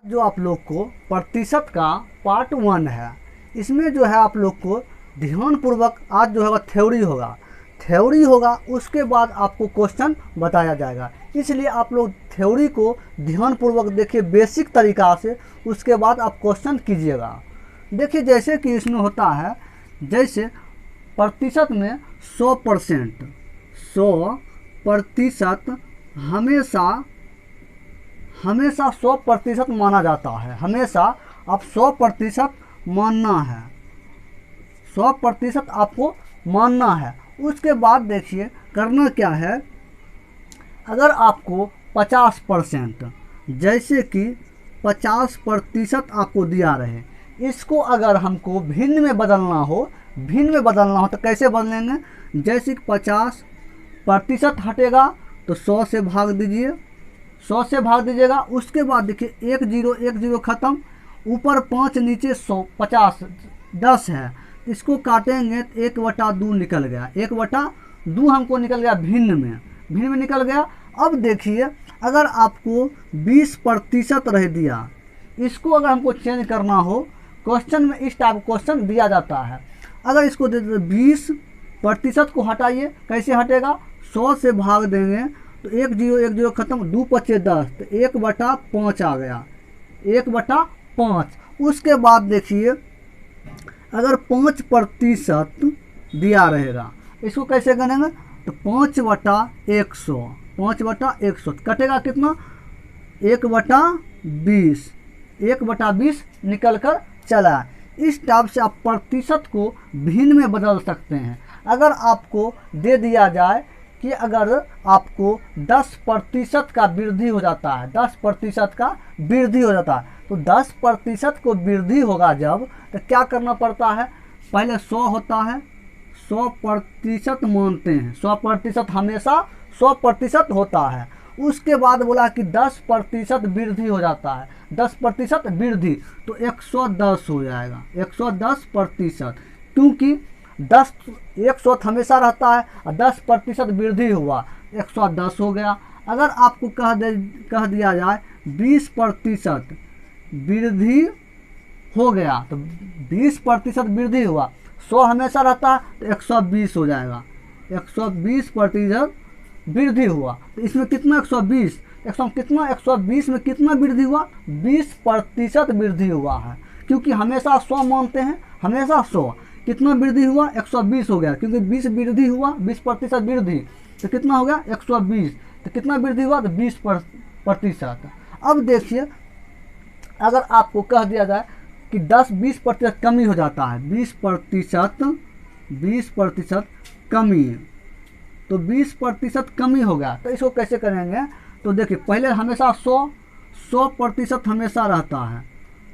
जो आप लोग को प्रतिशत का पार्ट 1 है, इसमें जो है आप लोग को ध्यानपूर्वक आज जो है थ्योरी होगा, उसके बाद आपको क्वेश्चन बताया जाएगा। इसलिए आप लोग थ्योरी को ध्यानपूर्वक देखिए बेसिक तरीक़ा से, उसके बाद आप क्वेश्चन कीजिएगा। देखिए जैसे कि इसमें होता है, जैसे प्रतिशत में 100%, 100% हमेशा 100% माना जाता है। हमेशा आप 100% मानना है, 100% आपको मानना है। उसके बाद देखिए करना क्या है, अगर आपको 50%, जैसे कि 50% आपको दिया रहे, इसको अगर हमको भिन्न में बदलना हो तो कैसे बदलेंगे? जैसे कि 50% हटेगा तो 100 से भाग दीजिए, 100 से भाग दीजिएगा। उसके बाद देखिए 1 0 ख़त्म, ऊपर 5 नीचे 100, 50 10 है, इसको काटेंगे तो 1/2 निकल गया, 1/2 हमको निकल गया भिन्न में निकल गया। अब देखिए अगर आपको 20% रह दिया, इसको अगर हमको चेंज करना हो, क्वेश्चन में इस टाइप क्वेश्चन दिया जाता है। अगर इसको दे 20% को हटाइए, कैसे हटेगा? 100 से भाग देंगे तो 1 0 ख़त्म, 2 5 10, तो 1/5 आ गया, 1/5। उसके बाद देखिए अगर 5% दिया रहेगा, इसको कैसे करेंगे? तो 5/100, 5/100 कटेगा कितना? 1/20, 1/20 निकल कर चला। इस टाइप से आप प्रतिशत को भिन्न में बदल सकते हैं। अगर आपको दे दिया जाए कि अगर आपको 10% का वृद्धि हो जाता है, 10% का वृद्धि हो जाता है, तो 10% को वृद्धि होगा जब, तो क्या करना पड़ता है? पहले 100 होता है, 100% मानते हैं, 100% हमेशा 100% होता है। उसके बाद बोला कि 10% वृद्धि हो जाता है, 10% वृद्धि, तो 110 हो जाएगा, 110%, क्योंकि 100 हमेशा रहता है और 10% वृद्धि हुआ, 110 हो गया। अगर आपको कह दिया जाए 20% वृद्धि हो गया, तो 20% वृद्धि हुआ, 100 हमेशा रहता है तो 120 हो जाएगा, 120% वृद्धि हुआ। तो इसमें कितना 120, 120 में कितना वृद्धि हुआ? 20% वृद्धि हुआ है, क्योंकि हमेशा 100 मानते हैं, हमेशा 100। कितना वृद्धि हुआ? 120 हो गया, क्योंकि 20 वृद्धि हुआ, 20% वृद्धि, तो कितना हो गया? 120। तो कितना वृद्धि हुआ? तो 20%। अब देखिए अगर आपको कह दिया जाए कि 10-20% कमी हो जाता है, 20% कमी, तो 20% कमी हो गया, तो इसको कैसे करेंगे? तो देखिए पहले हमेशा 100% हमेशा रहता है,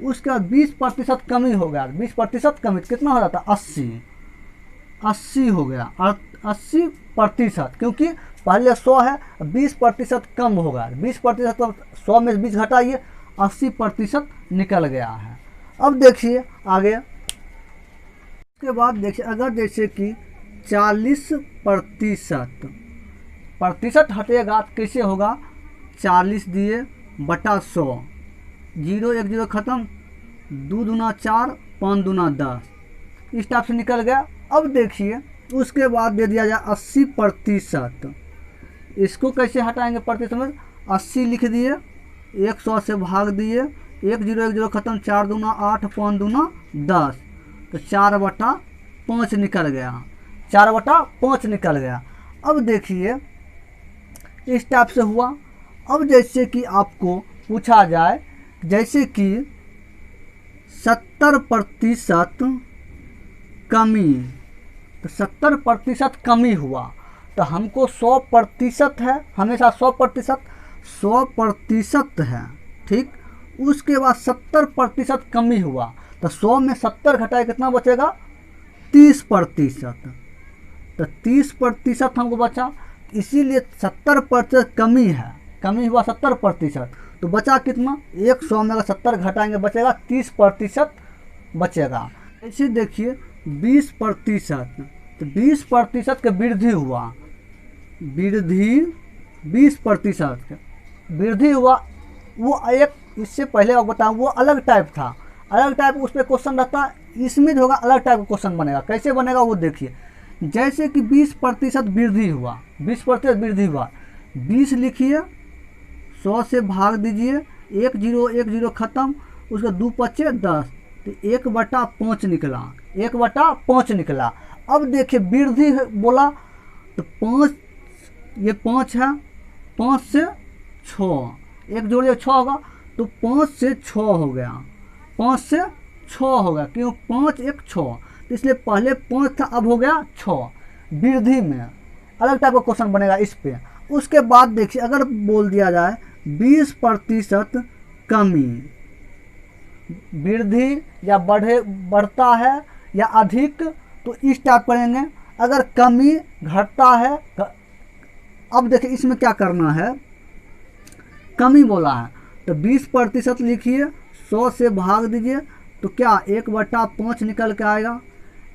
उसके बाद 20% कमी हो गया, 20% कमी कितना हो जाता है? 80 हो गया, 80%, क्योंकि पहले 100 है, 20% कम हो गया, 20%, तो 100 में 20 घटाइए, 80% निकल गया है। अब देखिए आगे, उसके बाद देखिए अगर जैसे कि 40% हटेगा तो कैसे होगा? 40 दिए बटा 100, 0 1 0 ख़त्म, 2 दूना 4, 5 दूना 10, इस टाइप से निकल गया। अब देखिए उसके बाद दे दिया जाए 80%, इसको कैसे हटाएंगे प्रतिशत में? 80 लिख दिए, 100 से भाग दिए, 1 0 ख़त्म, 4 दूना 8, 5 दूना 10, तो 4/5 निकल गया, 4/5 निकल गया। अब देखिए इस टाइप से हुआ। अब जैसे कि आपको पूछा जाए, जैसे कि 70% कमी, तो 70% कमी हुआ, तो हमको 100% है, हमेशा 100% है, ठीक। उसके बाद 70% कमी हुआ, तो 100 में 70 घटाए कितना बचेगा? 30%, तो 30% हमको बचा, इसीलिए 70% कमी है, कमी हुआ 70%, तो बचा कितना? 100 में अगर 70 घटाएंगे बचेगा 30% बचेगा। ऐसे देखिए 20%, तो 20% के वृद्धि हुआ, वृद्धि 20% वृद्धि हुआ, वो एक इससे पहले आप बताऊँ वो अलग टाइप था, अलग टाइप उस पर क्वेश्चन रहता, इसमें जो होगा अलग टाइप का क्वेश्चन बनेगा। कैसे बनेगा वो देखिए, जैसे कि 20% वृद्धि हुआ, 20% वृद्धि हुआ, 20 लिखिए, 100 से भाग दीजिए, 1 0 ख़त्म, उसका 2 पच्चे 10, तो 1/5 निकला, 1/5 निकला। अब देखिए वृद्धि बोला तो 5, ये 5 है, 5 से 6, एक जोड़िए 6 होगा, तो 5 से 6 हो गया, 5 से 6 हो गया, क्यों 5 1 6, तो इसलिए पहले 5 था अब हो गया 6, वृद्धि में अलग टाइप का क्वेश्चन बनेगा इस पे। उसके बाद देखिए अगर बोल दिया जाए 20% कमी, वृद्धि या बढ़ता है या अधिक, तो इस टाइप करेंगे। अगर कमी घटता है, अब देखिए इसमें क्या करना है, कमी बोला है तो 20% लिखिए, 100 से भाग दीजिए, तो क्या 1/5 निकल के आएगा।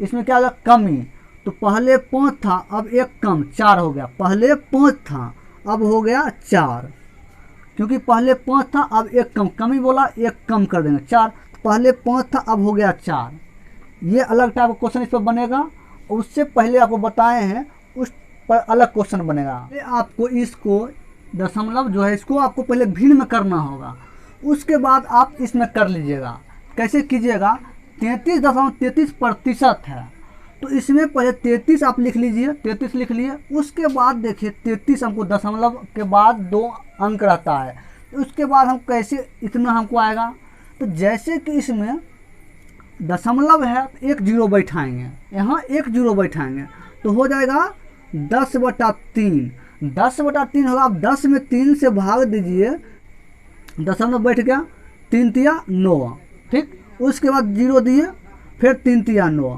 इसमें क्या आएगा कमी, तो पहले 5 था अब 1 कम 4 हो गया, पहले 5 था अब हो गया 4, क्योंकि पहले 5 था अब 1 कम, कमी बोला 1 कम कर देंगे 4, पहले 5 था अब हो गया 4। ये अलग टाइप का क्वेश्चन इस पर बनेगा, उससे पहले आपको बताए हैं उस पर अलग क्वेश्चन बनेगा। आपको इसको दशमलव जो है इसको आपको पहले भिन्न में करना होगा, उसके बाद आप इसमें कर लीजिएगा। कैसे कीजिएगा, 33.33% है, तो इसमें पहले 33 आप लिख लीजिए, 33 लिख लिए, उसके बाद देखिए 33 हमको दशमलव के बाद 2 अंक रहता है, तो उसके बाद हम कैसे इतना हमको आएगा, तो जैसे कि इसमें दशमलव है 1 0 बैठाएंगे, यहाँ 1 0 बैठाएंगे तो हो जाएगा 10/3, 10/3 होगा। अब 10 में 3 से भाग दीजिए, दशमलव बैठ गया, 3 तिया 9, ठीक, उसके बाद 0 दिए, फिर 3 तिया 9,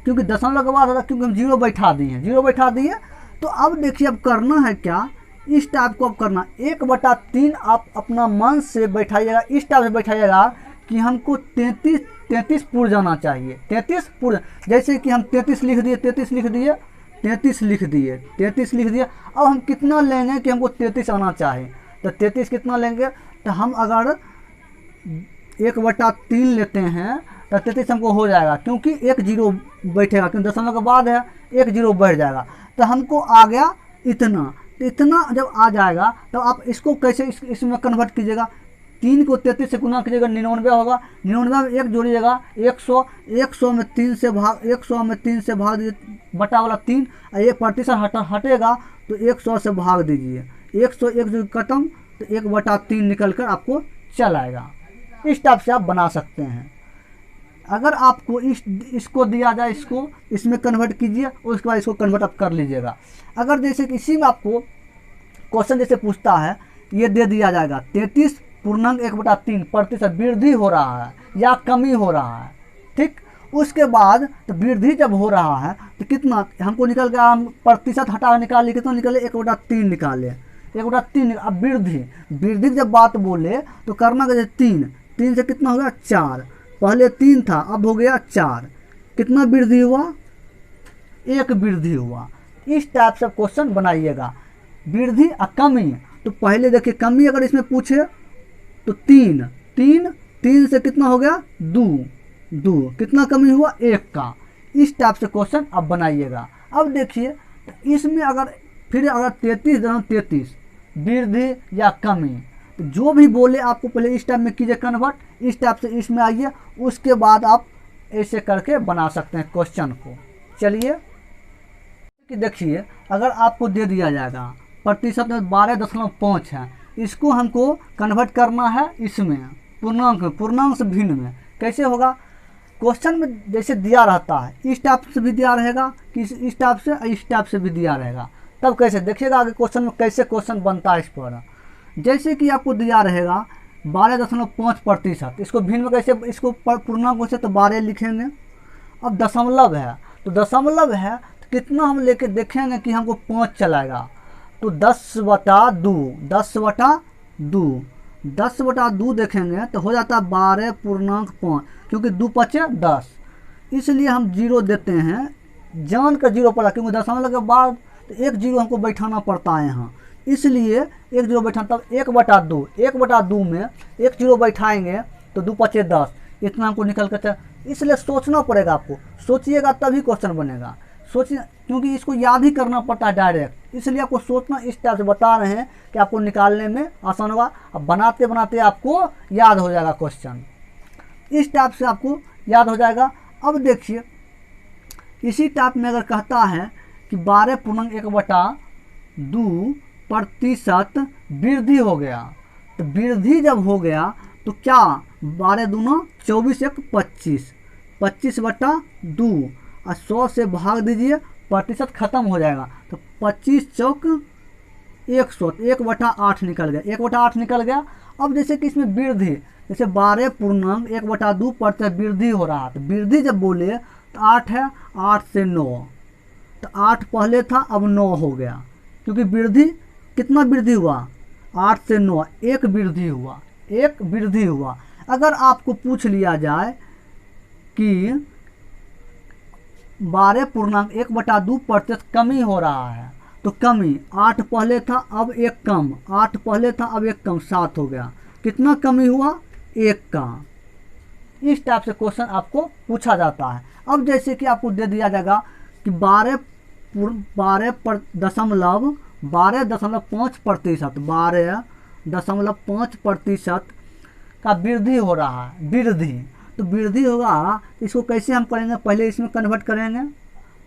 क्योंकि दशमलव के बाद होगा, क्योंकि हम 0 बैठा दिए हैं, 0 बैठा दिए। तो अब देखिए अब करना है क्या, इस टाइप को अब करना 1/3 आप अपना मन से बैठाइएगा, इस टाइप से बैठाइएगा कि हमको 33 पूर जाना चाहिए, 33 पूर, जैसे कि हम 33 लिख दिए, 33 लिख दिए, 33 लिख दिए, 33 लिख दिए। अब हम कितना लेंगे कि हमको 33 आना चाहिए, तो 33 कितना लेंगे, तो हम अगर 1/3 लेते हैं तो 33 हमको हो जाएगा, क्योंकि 1 0 बैठेगा, क्योंकि दशमलव के बाद है 1 0 बैठ जाएगा, तो हमको आ गया इतना। तो इतना जब आ जाएगा तो आप इसको कैसे इसमें कन्वर्ट कीजिएगा, 3 को 33 से गुना कीजिएगा, 99 होगा, 99 में 1 जोड़िएगा 100, 100 में 3 से भाग, 100 में 3 से भाग दीजिए, बटा वाला 3, और ये प्रतिशत हटेगा तो 100 से भाग दीजिए, 100 1 जो खत्म, तो 1/3 निकल कर आपको चल आएगा। इस टाइप से आप बना सकते हैं। अगर आपको इसको दिया जाए, इसको इसमें कन्वर्ट कीजिए, उसके बाद इसको कन्वर्ट आप कर लीजिएगा। अगर जैसे कि इसी में आपको क्वेश्चन जैसे पूछता है, ये दे दिया जाएगा 33.1/3% वृद्धि हो रहा है या कमी हो रहा है, ठीक, उसके बाद तो वृद्धि जब हो रहा है तो कितना हमको निकल गया, हम प्रतिशत हटा निकाले, कितना निकले 1/3 निकाले, 1/3। अब वृद्धि जब बात बोले तो करना कैसे, 3 से कितना हो गया 4, पहले 3 था अब हो गया 4, कितना वृद्धि हुआ, 1 वृद्धि हुआ। इस टाइप से क्वेश्चन बनाइएगा। वृद्धि और कमी, तो पहले देखिए कमी अगर इसमें पूछे तो 3 से कितना हो गया 2, कितना कमी हुआ 1 का। इस टाइप से क्वेश्चन आप बनाइएगा। अब देखिए तो इसमें अगर 33 वृद्धि या कमी, तो जो भी बोले आपको पहले इस टाइप में कीजिए कन्वर्ट, इस टाइप से इसमें आइए, उसके बाद आप ऐसे करके बना सकते हैं क्वेश्चन को। चलिए कि देखिए अगर आपको दे दिया जाएगा प्रतिशत में 12.5 है, इसको हमको कन्वर्ट करना है इसमें पूर्णांक से भिन्न में। कैसे होगा, क्वेश्चन में जैसे दिया रहता है इस टाइप से भी दिया रहेगा कि इस टाइप से भी दिया रहेगा, तब कैसे देखिएगा आगे क्वेश्चन में कैसे क्वेश्चन बनता है इस पर। जैसे कि आपको दिया रहेगा 12.5%, इसको भिन्न में कैसे, इसको पूर्णांक से तो 12 लिखेंगे। अब दशमलव है तो दशमलव है तो कितना हम लेके देखेंगे कि हमको 5 चलाएगा, तो 10/2 देखेंगे तो हो जाता है 12.5, क्योंकि 2 5 10, इसलिए हम 0 देते हैं, जान कर 0 पड़ा, क्योंकि दशमलव के बाद तो 1 0 हमको बैठाना पड़ता है यहाँ, इसलिए एक जीरो बैठा, तब 1/2, 1/2 में एक जीरो बैठाएंगे तो 2 पचे 10, इतना हमको निकल कर, इसलिए सोचना पड़ेगा आपको, सोचिएगा तभी क्वेश्चन बनेगा। सोचिए, क्योंकि इसको याद ही करना पड़ता है डायरेक्ट, इसलिए आपको सोचना, इस टाइप से बता रहे हैं कि आपको निकालने में आसान होगा। अब बनाते बनाते आपको याद हो जाएगा क्वेश्चन, इस टाइप से आपको याद हो जाएगा। अब देखिए इसी टाइप में अगर कहता है कि 12.1/2% वृद्धि हो गया, तो वृद्धि जब हो गया तो क्या 12 दूना 24, 1 25, 25/2 और 100 से भाग दीजिए, प्रतिशत खत्म हो जाएगा, तो 25 चौक 100, 1/8 निकल गया, 1/8 निकल गया। अब जैसे कि इसमें वृद्धि, जैसे 12.1/2% वृद्धि हो रहा है, तो वृद्धि जब बोले तो 8 है, 8 से 9, तो 8 पहले था, अब 9 हो गया, क्योंकि वृद्धि कितना वृद्धि हुआ, 8 से 9, एक वृद्धि हुआ, एक वृद्धि हुआ। अगर आपको पूछ लिया जाए कि 12.1/2% कमी हो रहा है, तो कमी 8 पहले था, अब एक कम, 8 पहले था, अब एक कम, 7 हो गया, कितना कमी हुआ, 1 का। इस टाइप से क्वेश्चन आपको पूछा जाता है। अब जैसे कि आपको दे दिया जाएगा कि 12.5% का वृद्धि हो रहा है, वृद्धि, तो वृद्धि होगा, इसको कैसे हम करेंगे, पहले इसमें कन्वर्ट करेंगे,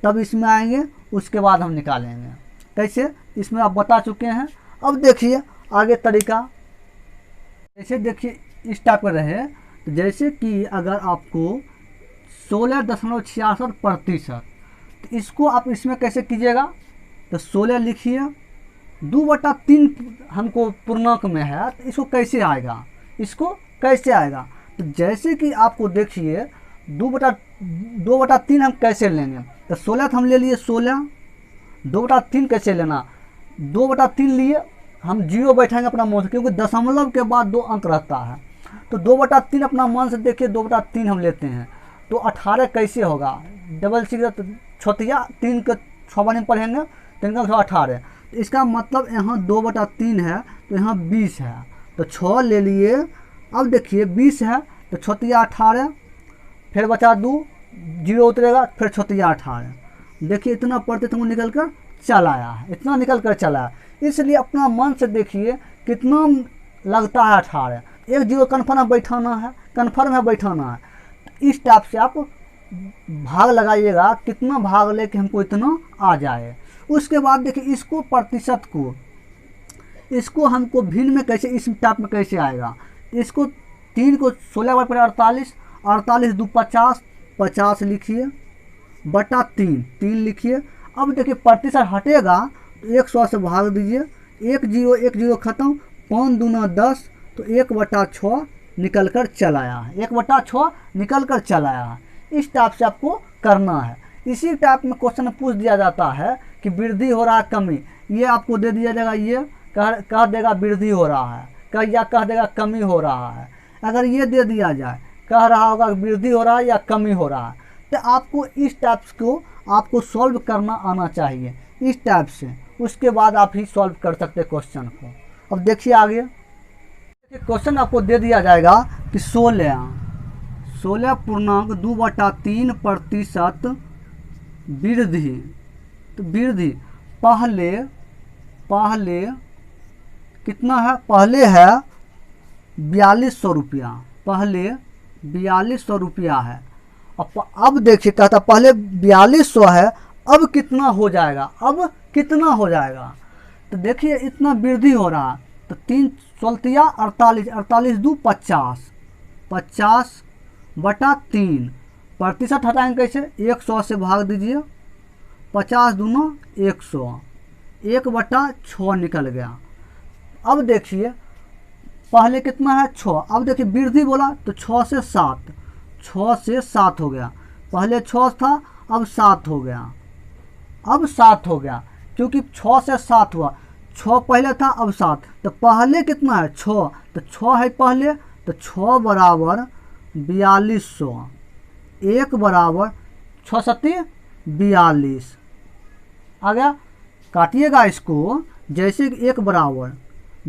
तब इसमें आएंगे, उसके बाद हम निकालेंगे कैसे, इसमें आप बता चुके हैं। अब देखिए आगे तरीका, जैसे देखिए इस टाइप का रहे, तो जैसे कि अगर आपको 16.66%, तो इसको आप इसमें कैसे कीजिएगा, तो 16 लिखिए, 2/3 हमको पूर्णांक में है, तो इसको कैसे आएगा, इसको कैसे आएगा, तो जैसे कि आपको देखिए 2/3 हम कैसे लेंगे, तो 16 हम ले लिए, 16, 2/3 कैसे लेना, 2/3 लिए, हम जीरो बैठाएंगे अपना मन से, क्योंकि दशमलव के बाद 2 अंक रहता है, तो 2/3 अपना मन से देखिए, 2/3 हम लेते हैं, तो 18 कैसे होगा, डबल सीधा, तो छोटिया 3 के 6 बार में पढ़ेंगे, 3 का 18, तो इसका मतलब यहाँ 2/3 है, तो यहाँ 20 है, तो 6 ले लिए। अब देखिए 20 है, तो छोटिया 18, फिर बचा 2, जीरो उतरेगा, फिर छोटिया 18, देखिए इतना पढ़ते तो निकल कर चल आया है, इतना निकल कर चला है। इसलिए अपना मन से देखिए कितना लगता है 18, एक जीरो कन्फर्म बैठाना है, कन्फर्म है बैठाना है, इस टाइप से आप भाग लगाइएगा, कितना भाग लेके हमको इतना आ जाए। उसके बाद देखिए इसको प्रतिशत को, इसको हमको भिन्न में कैसे, इस टाइप में कैसे आएगा, इसको 3 को 16 पर 48, 48 2 50, 50 लिखिए, बटा 3, 3 लिखिए। अब देखिए प्रतिशत हटेगा तो 100 से भाग दीजिए, 1 जीरो खत्म, 5 दूना 10, तो 1/6 निकल कर चल आया है, 1/6 निकल कर चल आया है। इस टाइप से आपको करना है। इसी टाइप में क्वेश्चन पूछ दिया जाता है कि वृद्धि हो रहा है कमी, ये आपको दे दिया जाएगा, ये कह देगा वृद्धि हो रहा है, या कह देगा कमी हो रहा है। अगर ये दे दिया जाए, कह रहा होगा वृद्धि हो रहा है या कमी हो रहा है, तो आपको इस टाइप को आपको सॉल्व करना आना चाहिए, इस टाइप से, उसके बाद आप ही सॉल्व कर सकते क्वेश्चन को। अब देखिए आगे क्वेश्चन आपको दे दिया जाएगा कि 16.2/3% वृद्धि, तो वृद्धि पहले कितना है, पहले है 4200 रुपया, पहले 4200 रुपया है। अब देखिए कहता पहले 4200 है, अब कितना हो जाएगा, अब कितना हो जाएगा, तो देखिए इतना वृद्धि हो रहा है, तो 3 16 48, 48 2 50, 50/3, प्रतिशत हटाएंगे कैसे, 100 से भाग दीजिए, 50 दूना 100, 1/6 निकल गया। अब देखिए पहले कितना है 6, अब देखिए वृद्धि बोला तो 6 से 7, 6 से 7 हो गया, पहले 6 था अब 7 हो गया, अब 7 हो गया, क्योंकि 6 से 7 हुआ, 6 पहले था अब 7, तो पहले कितना है 6, तो 6 है पहले, तो 6 बराबर 4200, 1 बराबर 6 7 42 आ गया। काटिएगा इसको जैसे कि 1 बराबर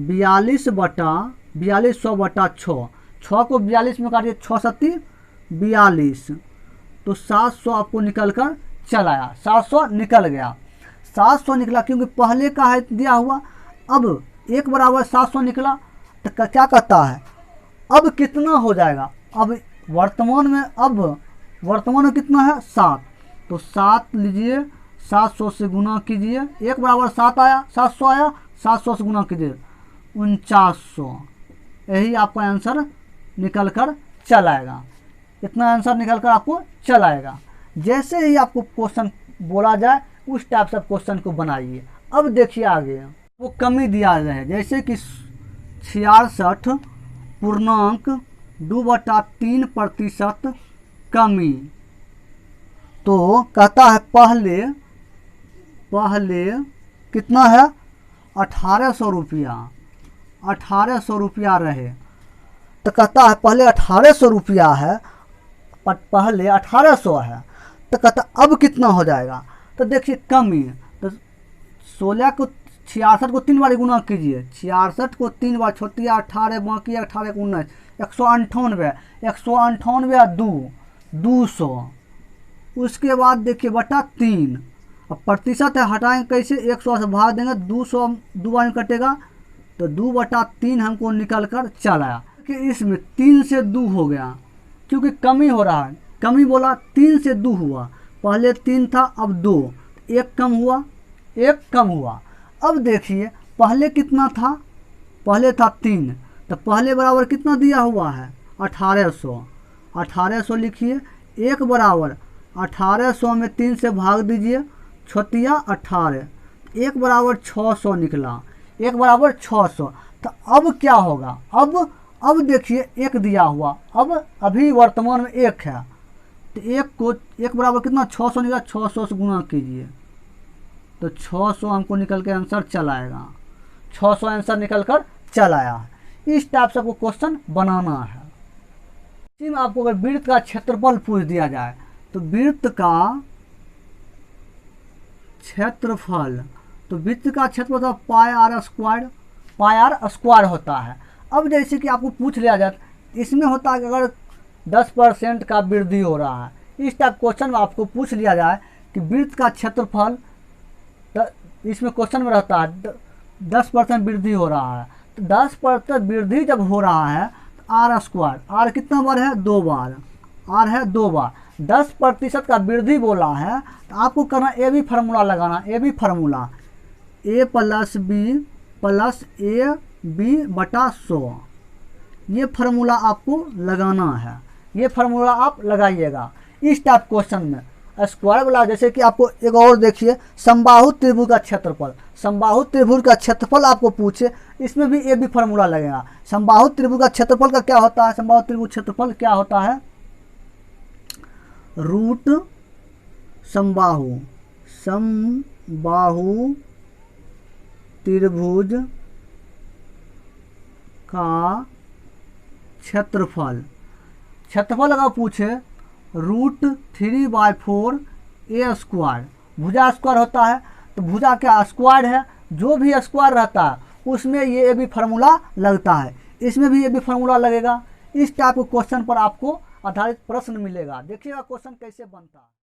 42/4200/6, 6 को 42 में काटिए, 6 सत्ती 42, तो 700 आपको निकल कर चल आया, 700 निकल गया। 700 निकला क्योंकि पहले का है दिया हुआ। अब 1 बराबर 700 निकला तो क्या कहता है, अब कितना हो जाएगा, अब वर्तमान में कितना है 7, तो 7 लीजिए, 700 से गुना कीजिए, 1 बराबर 7 आया, 700 आया, 700 से गुना कीजिए 4900, यही आपका आंसर निकल कर चल आएगा। इतना आंसर निकल कर आपको चल आएगा। जैसे ही आपको क्वेश्चन बोला जाए उस टाइप से क्वेश्चन को बनाइए। अब देखिए आगे वो कमी दिया है, जैसे कि 66.2/3% कमी। तो कहता है पहले कितना है 1800 रुपया, 1800 रुपया रहे, तो कहता है पहले 1800 रुपया है, पहले 1800 है, तो कहता अब कितना हो जाएगा। तो देखिए कमी, तो 16 को 66 को 3 बार गुना कीजिए, 66 को 3 बार, छोटी 18 बाकी 18 को 19, 198, 200। उसके बाद देखिए बटा 3, अब प्रतिशत है, हटाएंगे कैसे, 100 से भाग देंगे, 200 2 बार में कटेगा, तो 2/3 हमको निकल कर चल आया। कि इसमें 3 से 2 हो गया क्योंकि कमी हो रहा है, कमी बोला 3 से 2 हुआ, पहले 3 था अब 2, 1 कम हुआ, 1 कम हुआ। अब देखिए पहले कितना था, पहले था 3, तो पहले बराबर कितना दिया हुआ है 1800, 1800 लिखिए, 1 बराबर 1800 में 3 से भाग दीजिए, छोटिया 18, 1 बराबर 600 निकला, 1 बराबर 600। तो अब क्या होगा, अब देखिए 1 दिया हुआ, अब अभी वर्तमान में 1 है, तो 1 बराबर कितना 600 निकला, 600 से गुना कीजिए, तो 600 हमको निकल के आंसर चल आएगा, 600 आंसर निकल कर चल आया है। इस टाइप से आपको क्वेश्चन बनाना है। इसी में आपको अगर वृत्त का क्षेत्रफल पूछ दिया जाए तो वृत्त का क्षेत्रफल, तो वृत्त का क्षेत्रफल पाई आर स्क्वायर होता है। अब जैसे कि आपको पूछ लिया जाए, इसमें होता है कि अगर 10% का वृद्धि हो रहा है, इस टाइप क्वेश्चन में आपको पूछ लिया जाए कि वृत्त का क्षेत्रफल, इसमें क्वेश्चन में रहता है 10% वृद्धि हो रहा है, तो 10% वृद्धि जब हो रहा है तो आर स्क्वायर, आर कितना बार है 2 बार, आर है 2 बार, 10% का वृद्धि बोला है तो आपको करना ए बी फार्मूला लगाना, A B formula, a + b + ab/100, ये फार्मूला आपको लगाना है, ये फार्मूला आप लगाइएगा इस टाइप क्वेश्चन में। स्क्वायर वाला जैसे कि आपको एक और देखिए, समबाहु त्रिभुज का क्षेत्रफल, समबाहु त्रिभुज का क्षेत्रफल आपको पूछे, इसमें भी ए बी फार्मूला लगेगा। समबाहु त्रिभुज का क्षेत्रफल का क्या होता है, समबाहु त्रिभुज क्षेत्रफल क्या होता है, रूट समबाहु त्रिभुज का क्षेत्रफल अगर पूछे √3/4 a स्क्वायर, भुजा स्क्वायर होता है, तो भुजा क्या स्क्वायर है, जो भी स्क्वायर रहता है उसमें ये भी फार्मूला लगता है, इसमें भी ये भी फार्मूला लगेगा। इस टाइप के क्वेश्चन पर आपको आधारित प्रश्न मिलेगा। देखिएगा क्वेश्चन कैसे बनता है।